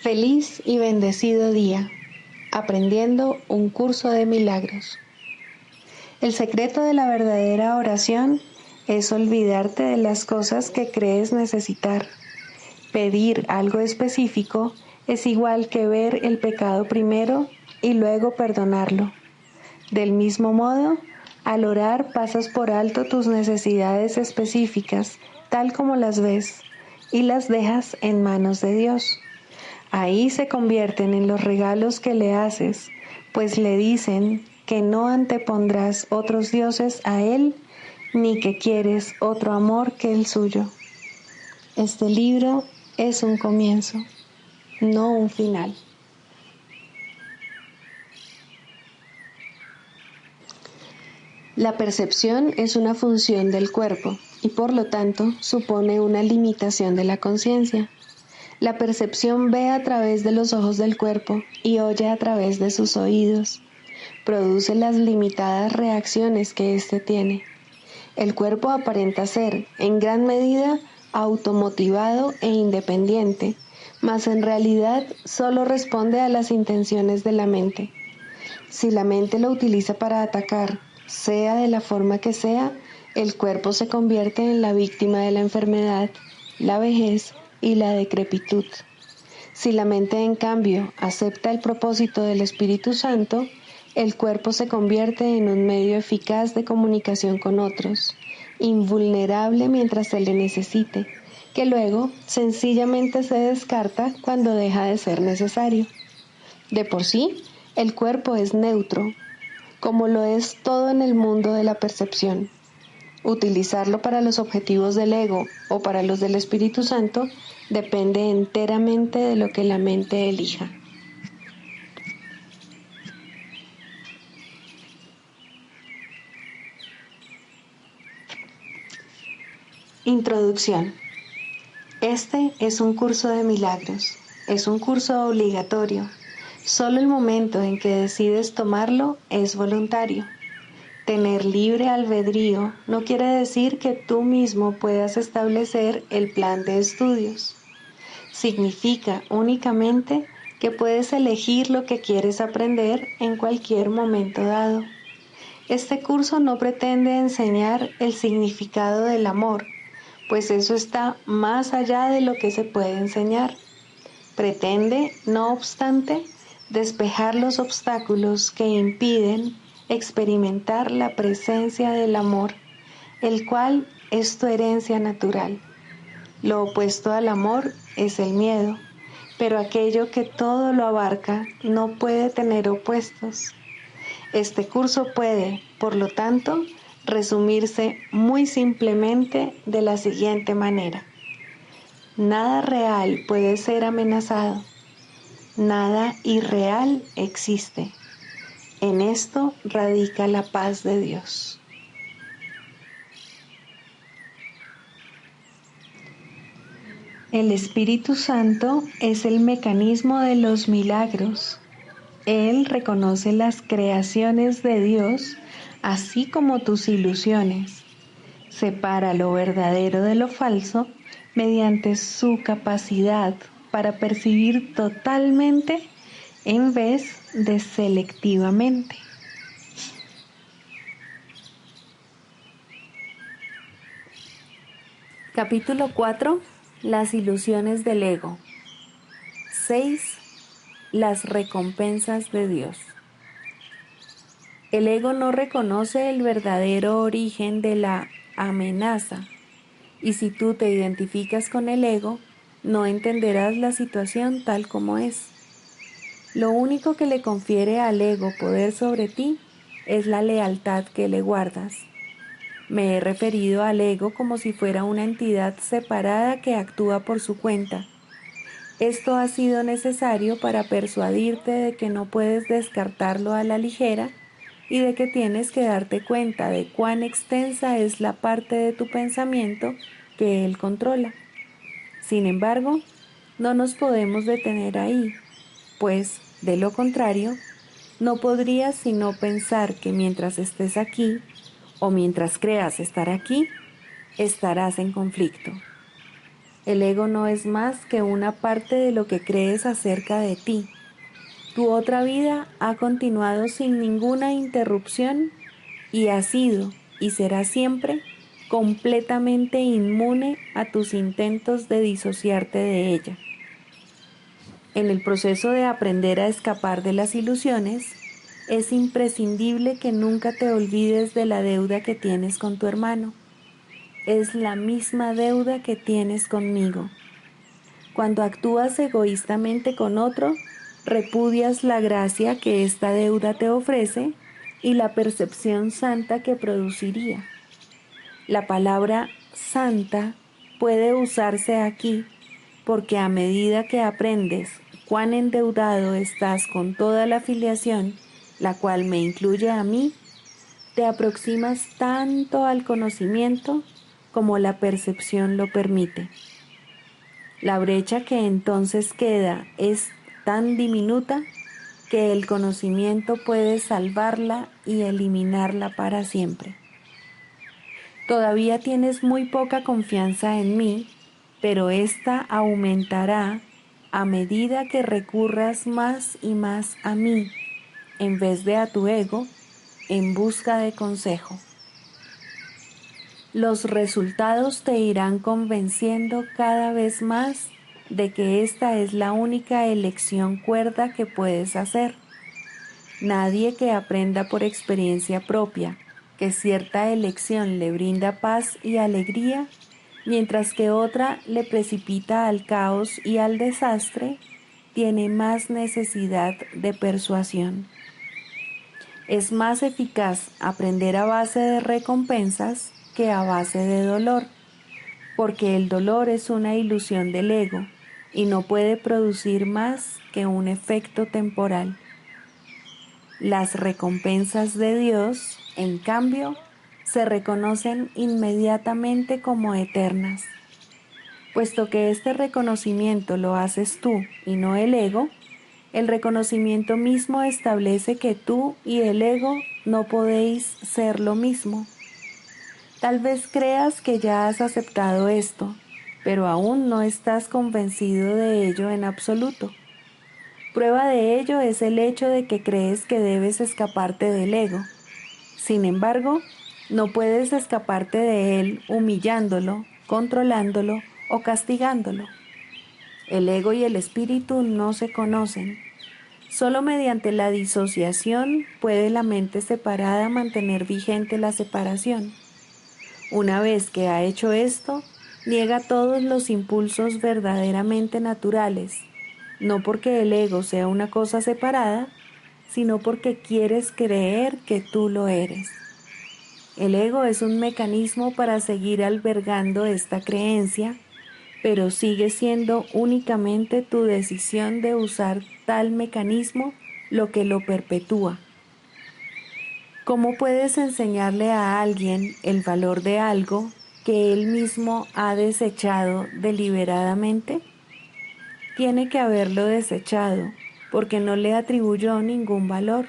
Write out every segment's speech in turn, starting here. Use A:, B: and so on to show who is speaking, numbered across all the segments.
A: Feliz y bendecido día, aprendiendo un curso de milagros. El secreto de la verdadera oración es olvidarte de las cosas que crees necesitar. Pedir algo específico es igual que ver el pecado primero y luego perdonarlo. Del mismo modo, al orar pasas por alto tus necesidades específicas, tal como las ves, y las dejas en manos de Dios. Ahí se convierten en los regalos que le haces, pues le dicen que no antepondrás otros dioses a Él, ni que quieres otro amor que el suyo. Este libro es un comienzo, no un final. La percepción es una función del cuerpo y por lo tanto supone una limitación de la conciencia. La percepción ve a través de los ojos del cuerpo y oye a través de sus oídos. Produce las limitadas reacciones que éste tiene. El cuerpo aparenta ser, en gran medida, automotivado e independiente, mas en realidad solo responde a las intenciones de la mente. Si la mente lo utiliza para atacar, sea de la forma que sea, el cuerpo se convierte en la víctima de la enfermedad, la vejez y la decrepitud. Si la mente, en cambio, acepta el propósito del Espíritu Santo, el cuerpo se convierte en un medio eficaz de comunicación con otros, invulnerable mientras se le necesite, que luego sencillamente se descarta cuando deja de ser necesario. De por sí, el cuerpo es neutro, como lo es todo en el mundo de la percepción. Utilizarlo para los objetivos del ego o para los del Espíritu Santo depende enteramente de lo que la mente elija. Introducción. Este es un curso de milagros. Es un curso obligatorio. Solo el momento en que decides tomarlo es voluntario. Tener libre albedrío no quiere decir que tú mismo puedas establecer el plan de estudios. Significa únicamente que puedes elegir lo que quieres aprender en cualquier momento dado. Este curso no pretende enseñar el significado del amor, pues eso está más allá de lo que se puede enseñar. Pretende, no obstante, despejar los obstáculos que impiden experimentar la presencia del amor, el cual es tu herencia natural. Lo opuesto al amor es el miedo, pero aquello que todo lo abarca no puede tener opuestos. Este curso puede, por lo tanto, resumirse muy simplemente de la siguiente manera. Nada real puede ser amenazado. Nada irreal existe. En esto radica la paz de Dios. El Espíritu Santo es el mecanismo de los milagros. Él reconoce las creaciones de Dios, así como tus ilusiones. Separa lo verdadero de lo falso mediante su capacidad para percibir totalmente en vez de selectivamente. Capítulo 4. Las ilusiones del ego. 6. Las recompensas de Dios. El ego no reconoce el verdadero origen de la amenaza, y si tú te identificas con el ego, no entenderás la situación tal como es. Lo único que le confiere al ego poder sobre ti es la lealtad que le guardas. Me he referido al ego como si fuera una entidad separada que actúa por su cuenta. Esto ha sido necesario para persuadirte de que no puedes descartarlo a la ligera y de que tienes que darte cuenta de cuán extensa es la parte de tu pensamiento que él controla. Sin embargo, no nos podemos detener ahí, pues, de lo contrario, no podrías sino pensar que mientras estés aquí, o mientras creas estar aquí, estarás en conflicto. El ego no es más que una parte de lo que crees acerca de ti. Tu otra vida ha continuado sin ninguna interrupción y ha sido y será siempre completamente inmune a tus intentos de disociarte de ella. En el proceso de aprender a escapar de las ilusiones, es imprescindible que nunca te olvides de la deuda que tienes con tu hermano. Es la misma deuda que tienes conmigo. Cuando actúas egoístamente con otro, repudias la gracia que esta deuda te ofrece y la percepción santa que produciría. La palabra santa puede usarse aquí porque a medida que aprendes cuán endeudado estás con toda la filiación, la cual me incluye a mí, te aproximas tanto al conocimiento como la percepción lo permite. La brecha que entonces queda es tan diminuta que el conocimiento puede salvarla y eliminarla para siempre. Todavía tienes muy poca confianza en mí, pero esta aumentará a medida que recurras más y más a mí, en vez de a tu ego, en busca de consejo. Los resultados te irán convenciendo cada vez más de que esta es la única elección cuerda que puedes hacer. Nadie que aprenda por experiencia propia que cierta elección le brinda paz y alegría, mientras que otra le precipita al caos y al desastre, tiene más necesidad de persuasión. Es más eficaz aprender a base de recompensas que a base de dolor, porque el dolor es una ilusión del ego y no puede producir más que un efecto temporal. Las recompensas de Dios, en cambio, se reconocen inmediatamente como eternas. Puesto que este reconocimiento lo haces tú y no el ego, el reconocimiento mismo establece que tú y el ego no podéis ser lo mismo. Tal vez creas que ya has aceptado esto, pero aún no estás convencido de ello en absoluto. Prueba de ello es el hecho de que crees que debes escaparte del ego. Sin embargo, no puedes escaparte de él humillándolo, controlándolo o castigándolo. El ego y el espíritu no se conocen. Solo mediante la disociación puede la mente separada mantener vigente la separación. Una vez que ha hecho esto, niega todos los impulsos verdaderamente naturales, no porque el ego sea una cosa separada, sino porque quieres creer que tú lo eres. El ego es un mecanismo para seguir albergando esta creencia, pero sigue siendo únicamente tu decisión de usar tal mecanismo lo que lo perpetúa. ¿Cómo puedes enseñarle a alguien el valor de algo que él mismo ha desechado deliberadamente? Tiene que haberlo desechado, porque no le atribuyó ningún valor.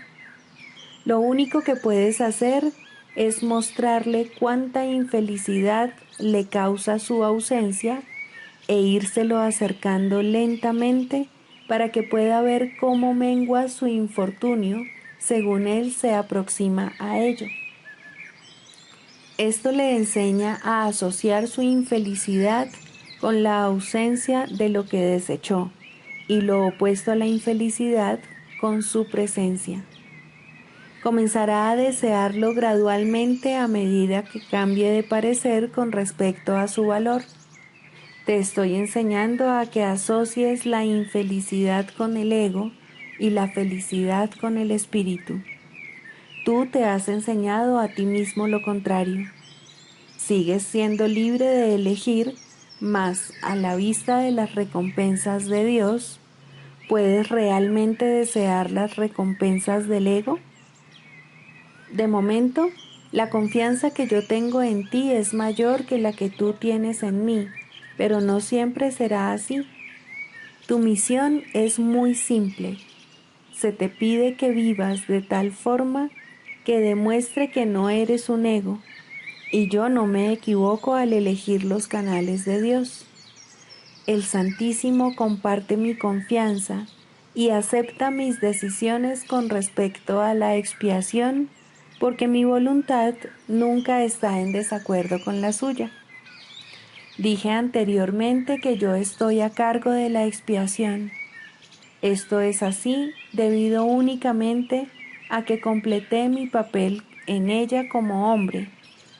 A: Lo único que puedes hacer es mostrarle cuánta infelicidad le causa su ausencia e írselo acercando lentamente para que pueda ver cómo mengua su infortunio según él se aproxima a ello. Esto le enseña a asociar su infelicidad con la ausencia de lo que desechó y lo opuesto a la infelicidad con su presencia. Comenzará a desearlo gradualmente a medida que cambie de parecer con respecto a su valor. Te estoy enseñando a que asocies la infelicidad con el ego y la felicidad con el espíritu. Tú te has enseñado a ti mismo lo contrario. Sigues siendo libre de elegir, mas a la vista de las recompensas de Dios, ¿puedes realmente desear las recompensas del ego? De momento, la confianza que yo tengo en ti es mayor que la que tú tienes en mí, pero no siempre será así. Tu misión es muy simple. Se te pide que vivas de tal forma que demuestre que no eres un ego, y yo no me equivoco al elegir los canales de Dios. el Santísimo comparte mi confianza y acepta mis decisiones con respecto a la expiación, porque mi voluntad nunca está en desacuerdo con la suya. Dije anteriormente que yo estoy a cargo de la expiación. Esto es así debido únicamente a que completé mi papel en ella como hombre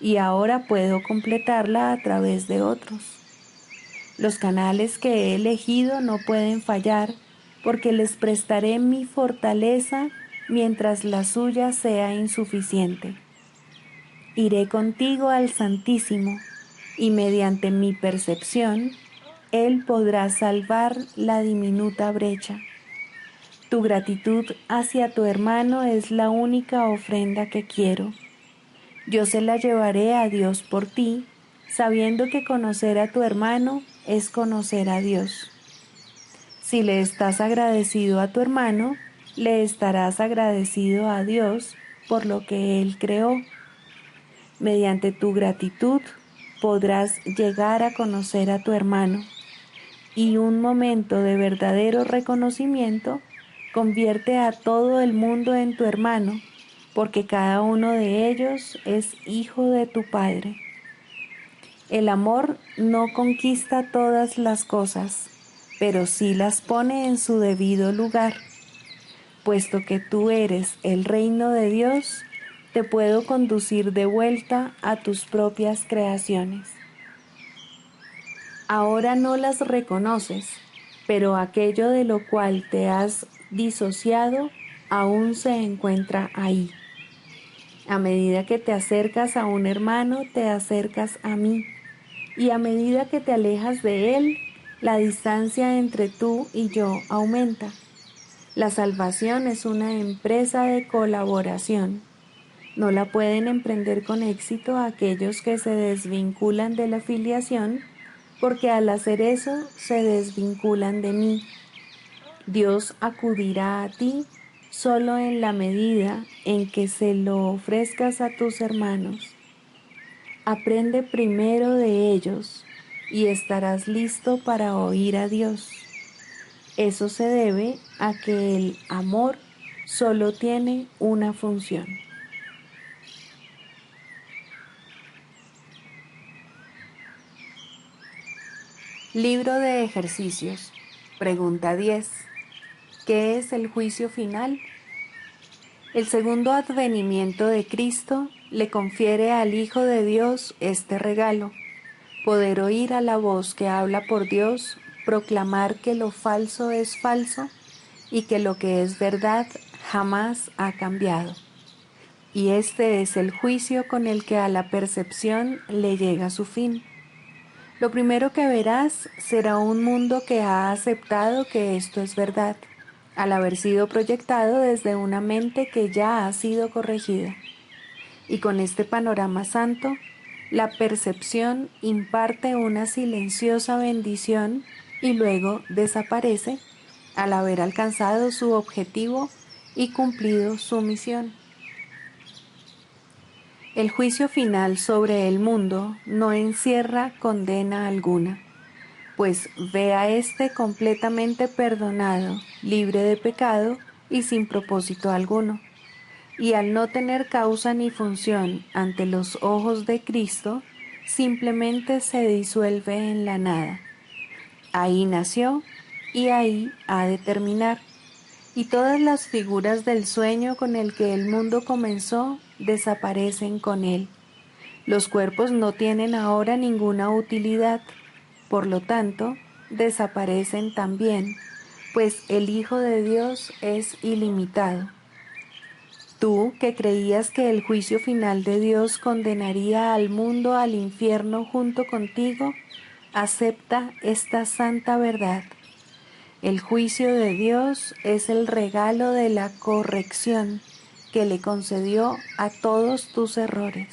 A: y ahora puedo completarla a través de otros. Los canales que he elegido no pueden fallar porque les prestaré mi fortaleza mientras la suya sea insuficiente. Iré contigo al Santísimo y mediante mi percepción, Él podrá salvar la diminuta brecha. Tu gratitud hacia tu hermano es la única ofrenda que quiero. Yo se la llevaré a Dios por ti, sabiendo que conocer a tu hermano es conocer a Dios. Si le estás agradecido a tu hermano, le estarás agradecido a Dios por lo que Él creó. Mediante tu gratitud podrás llegar a conocer a tu hermano, y un momento de verdadero reconocimiento convierte a todo el mundo en tu hermano, porque cada uno de ellos es hijo de tu Padre. El amor no conquista todas las cosas, pero sí las pone en su debido lugar. Puesto que tú eres el reino de Dios, te puedo conducir de vuelta a tus propias creaciones. Ahora no las reconoces, pero aquello de lo cual te has disociado aún se encuentra ahí. A medida que te acercas a un hermano, te acercas a mí, y a medida que te alejas de él, la distancia entre tú y yo aumenta. La salvación es una empresa de colaboración. No la pueden emprender con éxito aquellos que se desvinculan de la filiación, porque al hacer eso se desvinculan de mí. Dios acudirá a ti solo en la medida en que se lo ofrezcas a tus hermanos. Aprende primero de ellos y estarás listo para oír a Dios. Eso se debe a que el amor solo tiene una función. Libro de ejercicios. Pregunta 10. ¿Qué es el juicio final? El segundo advenimiento de Cristo le confiere al Hijo de Dios este regalo: poder oír a la voz que habla por Dios, proclamar que lo falso es falso y que lo que es verdad jamás ha cambiado. Y este es el juicio con el que a la percepción le llega su fin. Lo primero que verás será un mundo que ha aceptado que esto es verdad, al haber sido proyectado desde una mente que ya ha sido corregida. Y con este panorama santo, la percepción imparte una silenciosa bendición y luego desaparece al haber alcanzado su objetivo y cumplido su misión. El juicio final sobre el mundo no encierra condena alguna, pues ve a éste completamente perdonado, libre de pecado y sin propósito alguno. Y al no tener causa ni función ante los ojos de Cristo, simplemente se disuelve en la nada. Ahí nació y ahí ha de terminar. Y todas las figuras del sueño con el que el mundo comenzó desaparecen con él. Los cuerpos no tienen ahora ninguna utilidad, por lo tanto, desaparecen también, pues el Hijo de Dios es ilimitado. Tú, que creías que el juicio final de Dios condenaría al mundo al infierno junto contigo, acepta esta santa verdad. El juicio de Dios es el regalo de la corrección que le concedió a todos tus errores.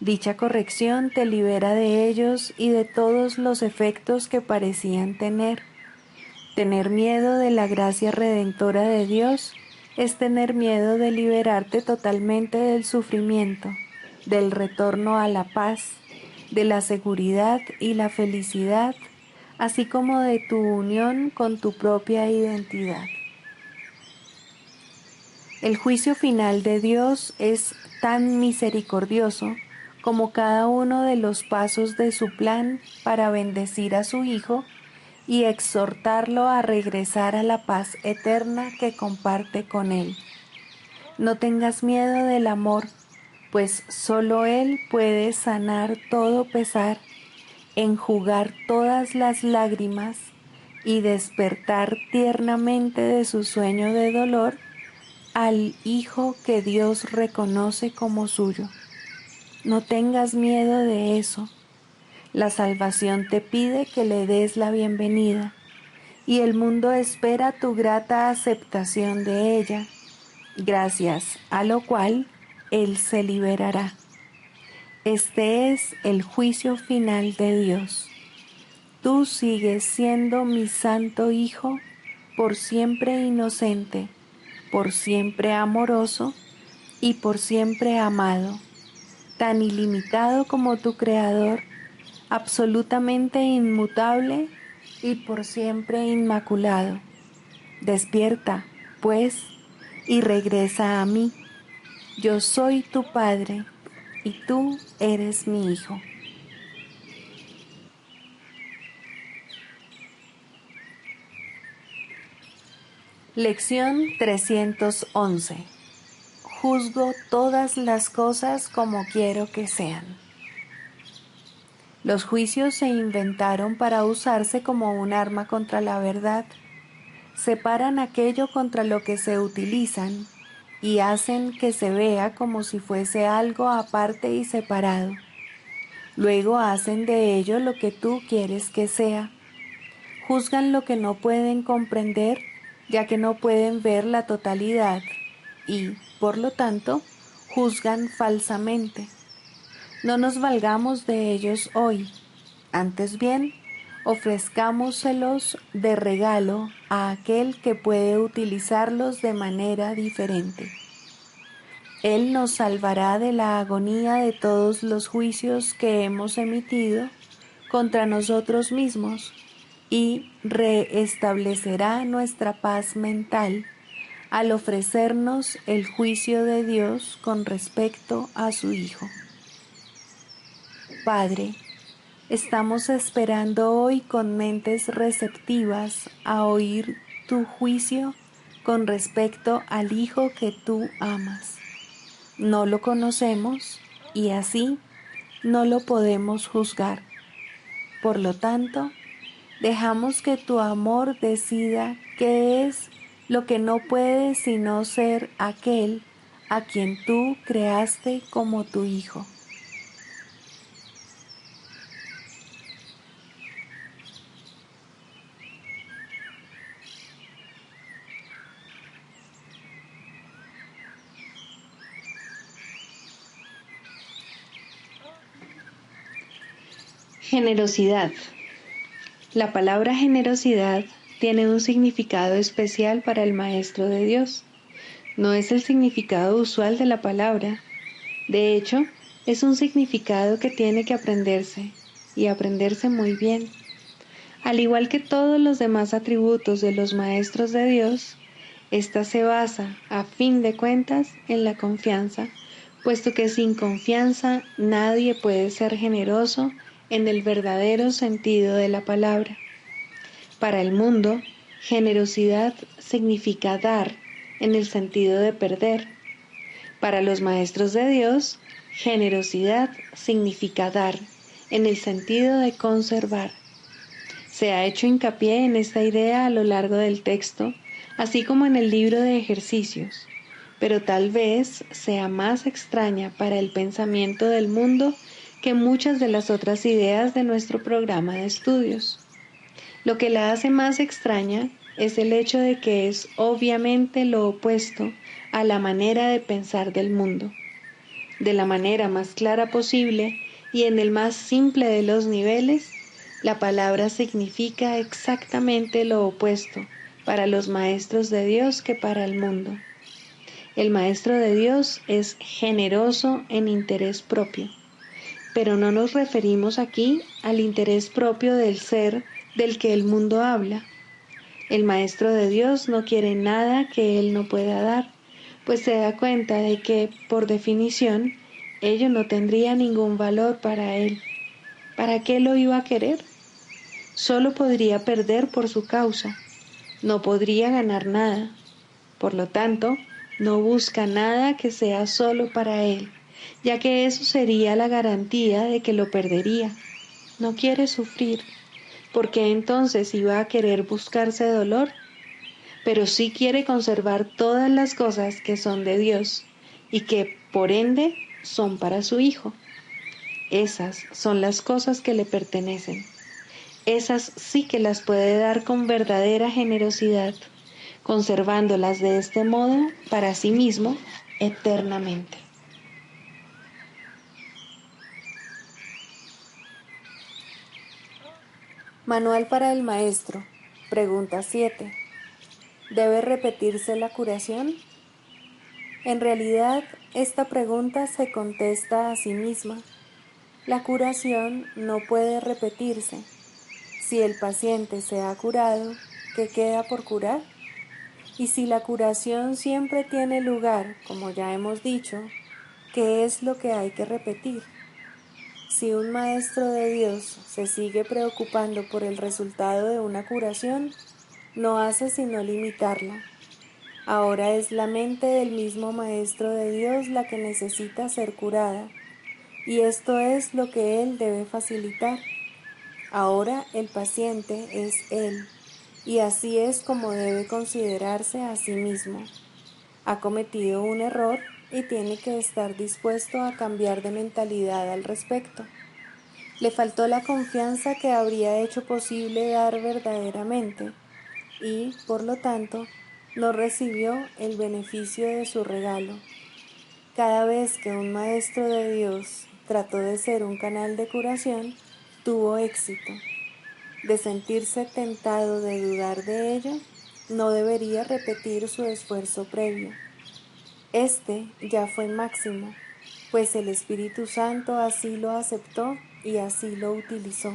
A: Dicha corrección te libera de ellos y de todos los efectos que parecían tener. Tener miedo de la gracia redentora de Dios es tener miedo de liberarte totalmente del sufrimiento, del retorno a la paz, de la seguridad y la felicidad, así como de tu unión con tu propia identidad. El juicio final de Dios es tan misericordioso como cada uno de los pasos de su plan para bendecir a su Hijo y exhortarlo a regresar a la paz eterna que comparte con Él. No tengas miedo del amor, pues solo Él puede sanar todo pesar, enjugar todas las lágrimas y despertar tiernamente de su sueño de dolor al Hijo que Dios reconoce como suyo. No tengas miedo de eso. La salvación te pide que le des la bienvenida y el mundo espera tu grata aceptación de ella, gracias a lo cual Él se liberará. Este es el juicio final de Dios. Tú sigues siendo mi santo Hijo, por siempre inocente, por siempre amoroso y por siempre amado, tan ilimitado como tu Creador, absolutamente inmutable y por siempre inmaculado. Despierta, pues, y regresa a mí. Yo soy tu Padre y tú eres mi Hijo. Lección 311. Juzgo todas las cosas como quiero que sean. Los juicios se inventaron para usarse como un arma contra la verdad. Separan aquello contra lo que se utilizan y hacen que se vea como si fuese algo aparte y separado. Luego hacen de ello lo que tú quieres que sea. Juzgan lo que no pueden comprender, ya que no pueden ver la totalidad, y, por lo tanto, juzgan falsamente. No nos valgamos de ellos hoy, antes bien, ofrezcámoselos de regalo a aquel que puede utilizarlos de manera diferente. Él nos salvará de la agonía de todos los juicios que hemos emitido contra nosotros mismos y reestablecerá nuestra paz mental al ofrecernos el juicio de Dios con respecto a su Hijo. Padre, estamos esperando hoy con mentes receptivas a oír tu juicio con respecto al Hijo que tú amas. No lo conocemos y así no lo podemos juzgar. Por lo tanto, dejamos que tu amor decida qué es lo que no puede sino ser aquel a quien tú creaste como tu Hijo. Generosidad. La palabra generosidad tiene un significado especial para el Maestro de Dios. No es el significado usual de la palabra. De hecho, es un significado que tiene que aprenderse, y aprenderse muy bien. Al igual que todos los demás atributos de los Maestros de Dios, esta se basa, a fin de cuentas, en la confianza, puesto que sin confianza nadie puede ser generoso en el verdadero sentido de la palabra. Para el mundo, generosidad significa dar en el sentido de perder. Para los Maestros de Dios, generosidad significa dar en el sentido de conservar. Se ha hecho hincapié en esta idea a lo largo del texto, así como en el libro de ejercicios, pero tal vez sea más extraña para el pensamiento del mundo que muchas de las otras ideas de nuestro programa de estudios. Lo que la hace más extraña es el hecho de que es obviamente lo opuesto a la manera de pensar del mundo. De la manera más clara posible y en el más simple de los niveles, la palabra significa exactamente lo opuesto para los maestros de Dios que para el mundo. El Maestro de Dios es generoso en interés propio, pero no nos referimos aquí al interés propio del ser del que el mundo habla. El Maestro de Dios no quiere nada que Él no pueda dar, pues se da cuenta de que, por definición, ello no tendría ningún valor para Él. ¿Para qué lo iba a querer? Solo podría perder por su causa, no podría ganar nada. Por lo tanto, no busca nada que sea solo para Él, ya que eso sería la garantía de que lo perdería. No quiere sufrir, porque entonces iba a querer buscarse dolor, pero sí quiere conservar todas las cosas que son de Dios y que, por ende, son para su Hijo. Esas son las cosas que le pertenecen. Esas sí que las puede dar con verdadera generosidad, conservándolas de este modo para sí mismo eternamente. Manual para el maestro. Pregunta 7. ¿Debe repetirse la curación? En realidad, esta pregunta se contesta a sí misma. La curación no puede repetirse. Si el paciente se ha curado, ¿qué queda por curar? Y si la curación siempre tiene lugar, como ya hemos dicho, ¿qué es lo que hay que repetir? Si un maestro de Dios se sigue preocupando por el resultado de una curación, no hace sino limitarla. Ahora es la mente del mismo maestro de Dios la que necesita ser curada, y esto es lo que él debe facilitar. Ahora el paciente es él, y así es como debe considerarse a sí mismo. Ha cometido un error y tiene que estar dispuesto a cambiar de mentalidad al respecto. Le faltó la confianza que habría hecho posible dar verdaderamente y, por lo tanto, no recibió el beneficio de su regalo. Cada vez que un maestro de Dios trató de ser un canal de curación, tuvo éxito. De sentirse tentado de dudar de ello, no debería repetir su esfuerzo previo. Este ya fue máximo, pues el Espíritu Santo así lo aceptó y así lo utilizó.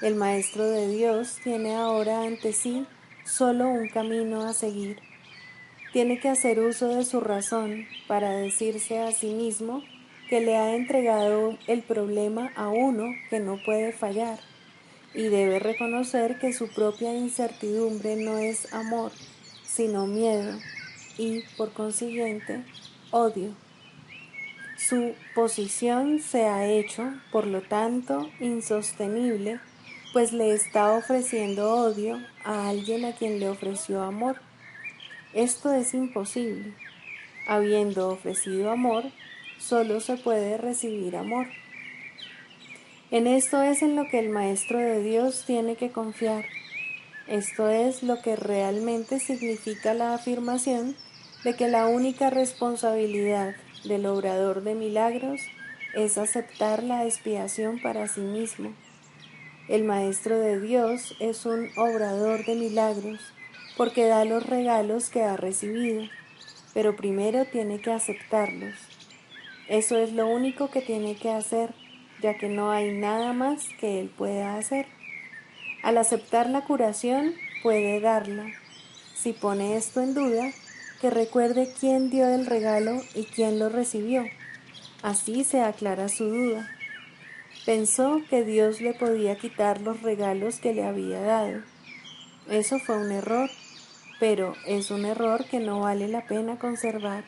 A: El Maestro de Dios tiene ahora ante sí solo un camino a seguir. Tiene que hacer uso de su razón para decirse a sí mismo que le ha entregado el problema a uno que no puede fallar, y debe reconocer que su propia incertidumbre no es amor, sino miedo y, por consiguiente, odio. Su posición se ha hecho, por lo tanto, insostenible, pues le está ofreciendo odio a alguien a quien le ofreció amor. Esto es imposible. Habiendo ofrecido amor, solo se puede recibir amor. En esto es en lo que el Maestro de Dios tiene que confiar. Esto es lo que realmente significa la afirmación de que la única responsabilidad del obrador de milagros es aceptar la expiación para sí mismo. El Maestro de Dios es un obrador de milagros porque da los regalos que ha recibido, pero primero tiene que aceptarlos. Eso es lo único que tiene que hacer, ya que no hay nada más que él pueda hacer. Al aceptar la curación, puede darla. Si pone esto en duda, que recuerde quién dio el regalo y quién lo recibió. Así se aclara su duda. Pensó que Dios le podía quitar los regalos que le había dado. Eso fue un error, pero es un error que no vale la pena conservar,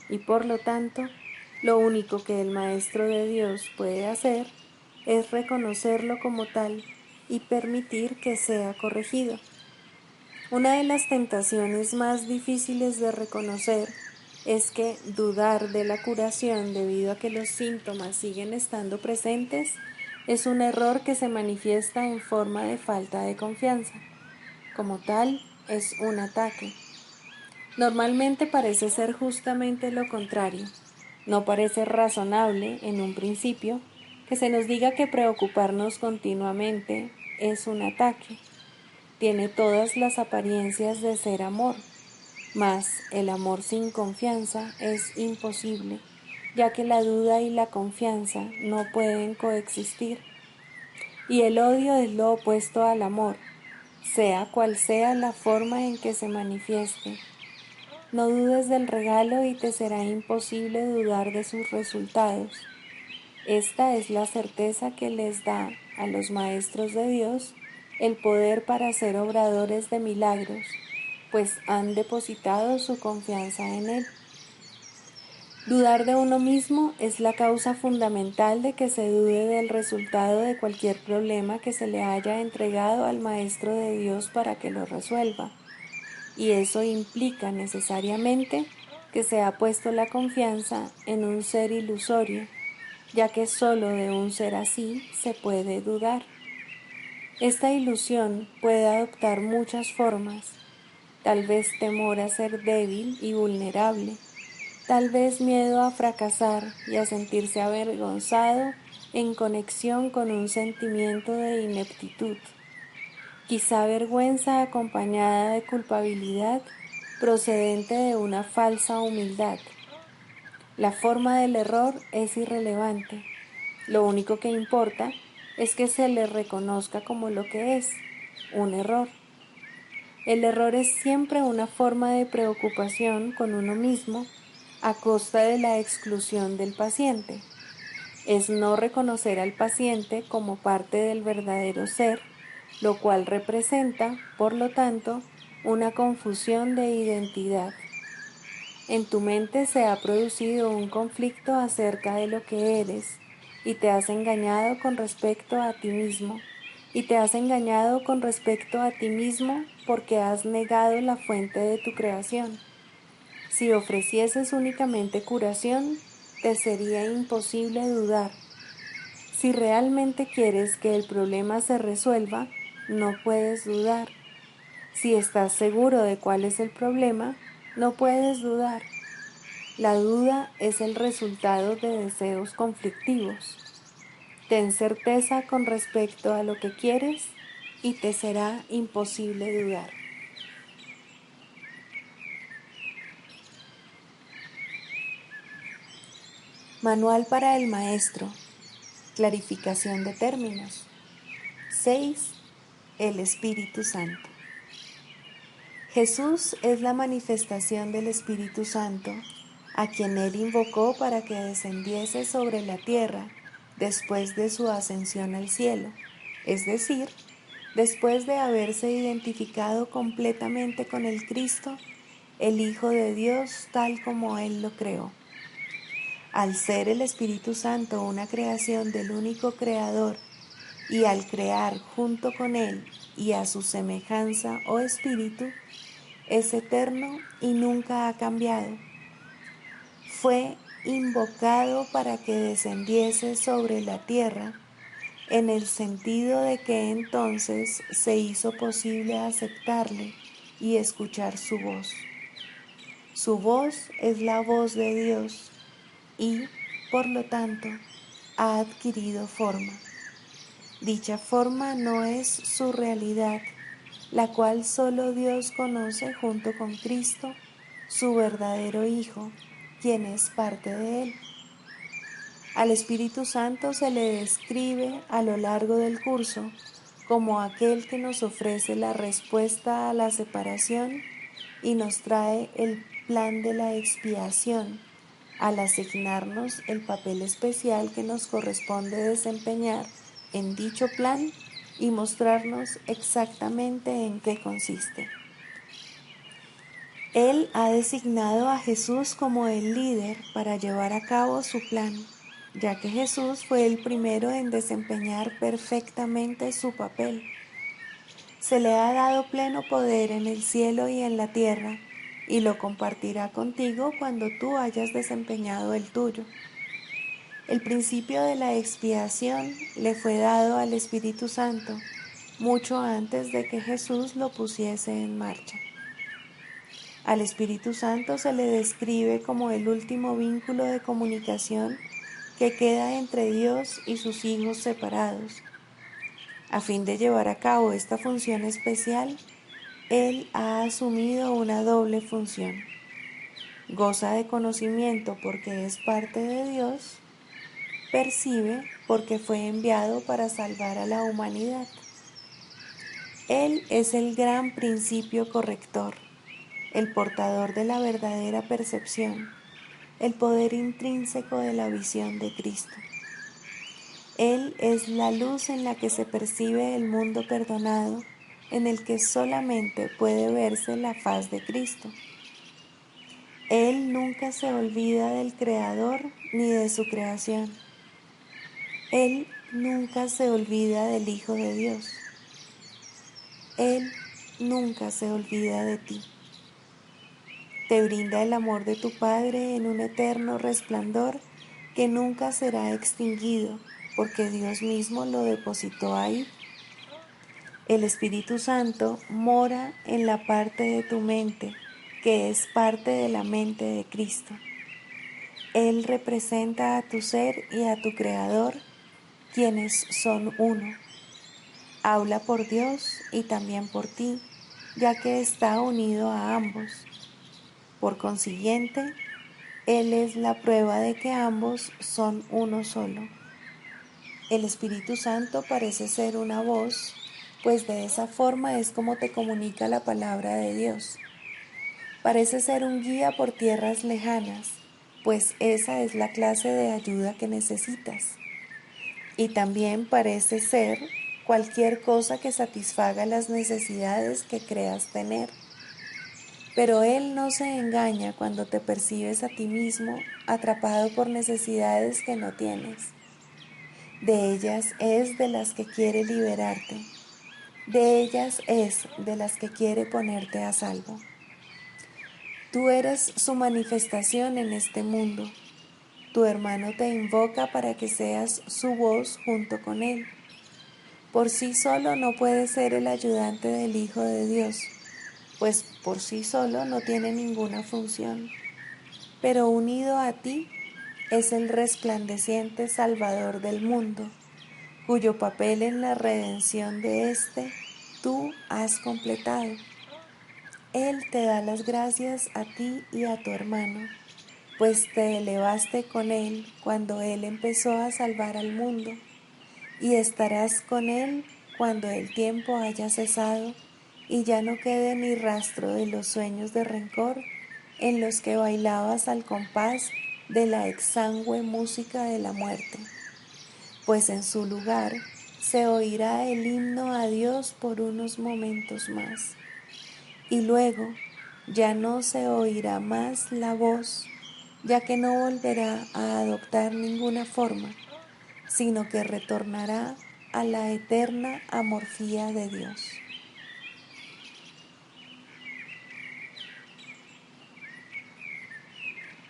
A: y por lo tanto, lo único que el Maestro de Dios puede hacer es reconocerlo como tal y permitir que sea corregido. Una de las tentaciones más difíciles de reconocer es que dudar de la curación debido a que los síntomas siguen estando presentes es un error que se manifiesta en forma de falta de confianza. Como tal, es un ataque. Normalmente parece ser justamente lo contrario. No parece razonable, en un principio, que se nos diga que preocuparnos continuamente es un ataque. Tiene todas las apariencias de ser amor, mas el amor sin confianza es imposible, ya que la duda y la confianza no pueden coexistir. y el odio es lo opuesto al amor, sea cual sea la forma en que se manifieste. No dudes del regalo y te será imposible dudar de sus resultados. Esta es la certeza que les da a los maestros de Dios el poder para ser obradores de milagros, pues han depositado su confianza en Él. Dudar de uno mismo es la causa fundamental de que se dude del resultado de cualquier problema que se le haya entregado al Maestro de Dios para que lo resuelva, y eso implica necesariamente que se ha puesto la confianza en un ser ilusorio, ya que sólo de un ser así se puede dudar. Esta ilusión puede adoptar muchas formas, tal vez temor a ser débil y vulnerable, tal vez miedo a fracasar y a sentirse avergonzado en conexión con un sentimiento de ineptitud, quizá vergüenza acompañada de culpabilidad procedente de una falsa humildad. La forma del error es irrelevante. Lo único que importa es que se le reconozca como lo que es, un error. El error es siempre una forma de preocupación con uno mismo a costa de la exclusión del paciente. Es no reconocer al paciente como parte del verdadero ser, lo cual representa, por lo tanto, una confusión de identidad. En tu mente se ha producido un conflicto acerca de lo que eres y te has engañado con respecto a ti mismo. Y te has engañado con respecto a ti mismo porque has negado la fuente de tu creación. Si ofrecieses únicamente curación, te sería imposible dudar. Si realmente quieres que el problema se resuelva, no puedes dudar. Si estás seguro de cuál es el problema, no puedes dudar. La duda es el resultado de deseos conflictivos. Ten certeza con respecto a lo que quieres y te será imposible dudar. Manual para el maestro. Clarificación de términos. 6. El Espíritu Santo. Jesús es la manifestación del Espíritu Santo, a quien Él invocó para que descendiese sobre la tierra después de su ascensión al cielo, es decir, después de haberse identificado completamente con el Cristo, el Hijo de Dios tal como Él lo creó. Al ser el Espíritu Santo una creación del único Creador, y al crear junto con Él y a su semejanza o espíritu, es eterno y nunca ha cambiado. Fue invocado para que descendiese sobre la tierra, en el sentido de que entonces se hizo posible aceptarle y escuchar su voz. Su voz es la voz de Dios y, por lo tanto, ha adquirido forma. Dicha forma no es su realidad, la cual solo Dios conoce junto con Cristo, su verdadero Hijo, quien es parte de Él. Al Espíritu Santo se le describe a lo largo del curso como aquel que nos ofrece la respuesta a la separación y nos trae el plan de la expiación, al asignarnos el papel especial que nos corresponde desempeñar en dicho plan y mostrarnos exactamente en qué consiste. Él ha designado a Jesús como el líder para llevar a cabo su plan, ya que Jesús fue el primero en desempeñar perfectamente su papel. Se le ha dado pleno poder en el cielo y en la tierra, y lo compartirá contigo cuando tú hayas desempeñado el tuyo. El principio de la expiación le fue dado al Espíritu Santo mucho antes de que Jesús lo pusiese en marcha. Al Espíritu Santo se le describe como el último vínculo de comunicación que queda entre Dios y sus hijos separados. A fin de llevar a cabo esta función especial, Él ha asumido una doble función. Goza de conocimiento porque es parte de Dios, percibe porque fue enviado para salvar a la humanidad. Él es el gran principio corrector, el portador de la verdadera percepción, el poder intrínseco de la visión de Cristo. Él es la luz en la que se percibe el mundo perdonado, en el que solamente puede verse la faz de Cristo. Él nunca se olvida del Creador ni de su creación. Él nunca se olvida del Hijo de Dios. Él nunca se olvida de ti. Te brinda el amor de tu Padre en un eterno resplandor que nunca será extinguido, porque Dios mismo lo depositó ahí. El Espíritu Santo mora en la parte de tu mente, que es parte de la mente de Cristo. Él representa a tu ser y a tu Creador, quienes son uno. Habla por Dios y también por ti, ya que está unido a ambos. Por consiguiente, Él es la prueba de que ambos son uno solo. El Espíritu Santo parece ser una voz, pues de esa forma es como te comunica la palabra de Dios. Parece ser un guía por tierras lejanas, pues esa es la clase de ayuda que necesitas. Y también parece ser cualquier cosa que satisfaga las necesidades que creas tener. Pero Él no se engaña cuando te percibes a ti mismo atrapado por necesidades que no tienes. De ellas es de las que quiere liberarte. De ellas es de las que quiere ponerte a salvo. Tú eres su manifestación en este mundo. Tu hermano te invoca para que seas su voz junto con él. Por sí solo no puede ser el ayudante del Hijo de Dios, pues por sí solo no tiene ninguna función. Pero unido a ti es el resplandeciente Salvador del mundo, cuyo papel en la redención de éste tú has completado. Él te da las gracias a ti y a tu hermano, pues te elevaste con él cuando él empezó a salvar al mundo, y estarás con él cuando el tiempo haya cesado y ya no quede ni rastro de los sueños de rencor en los que bailabas al compás de la exangüe música de la muerte, pues en su lugar se oirá el himno a Dios por unos momentos más, y luego ya no se oirá más la voz, ya que no volverá a adoptar ninguna forma, sino que retornará a la eterna amorfía de Dios.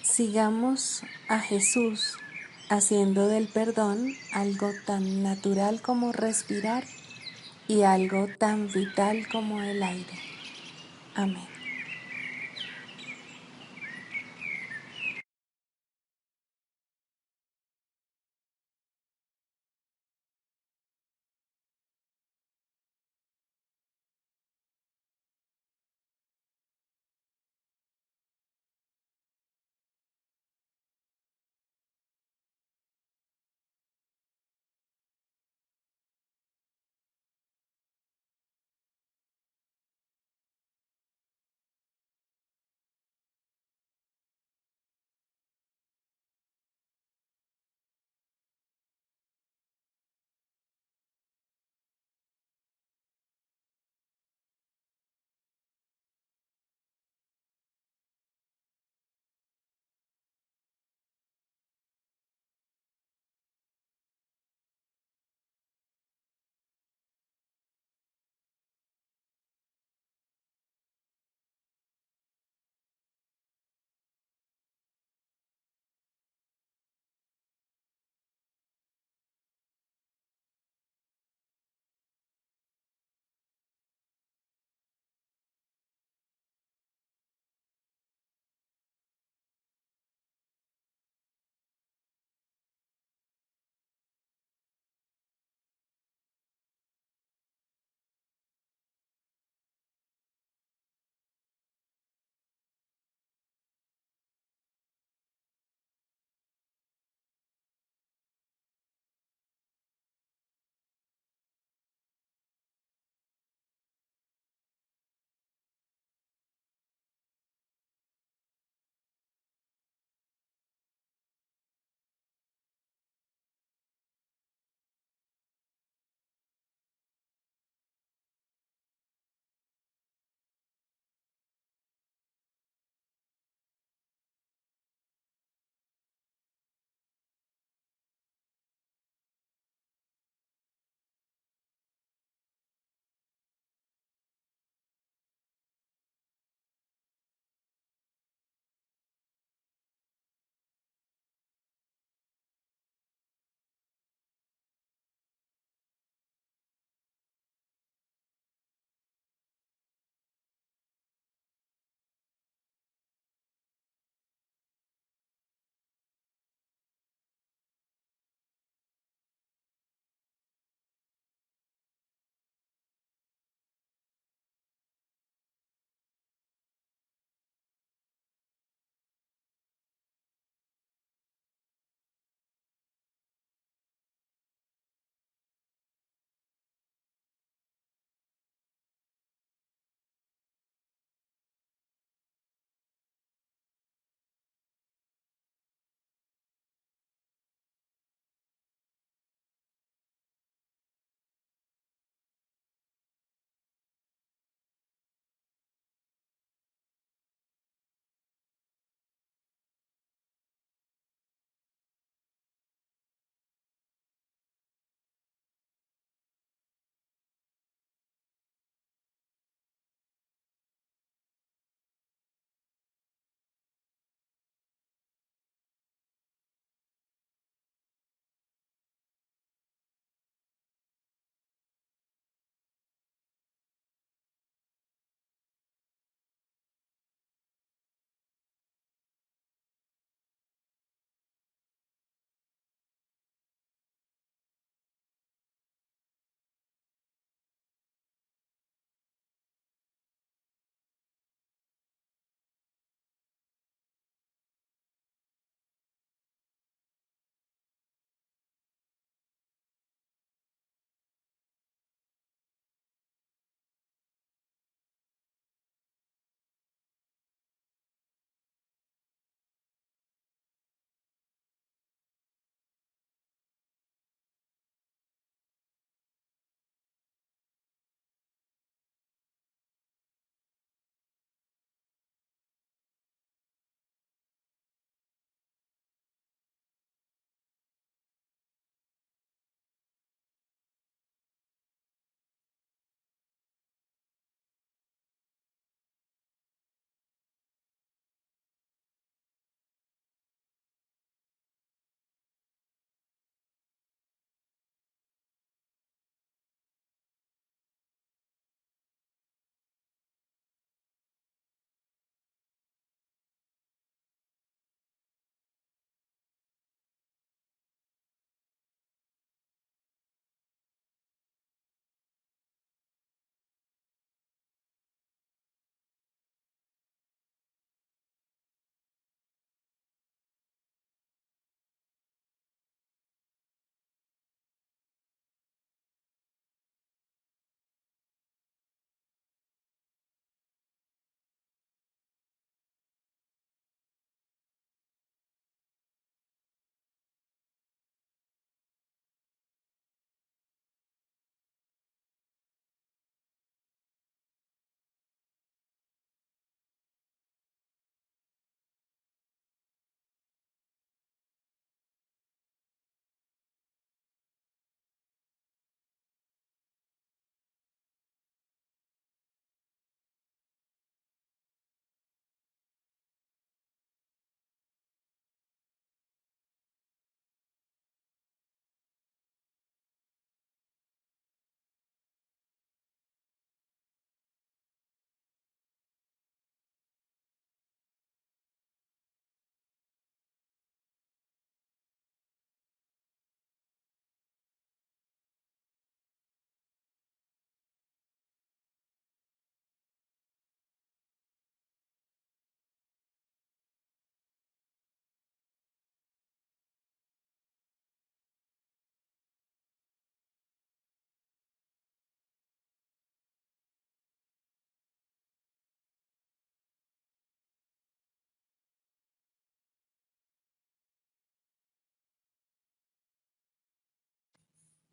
A: Sigamos a Jesús haciendo del perdón algo tan natural como respirar y algo tan vital como el aire. Amén.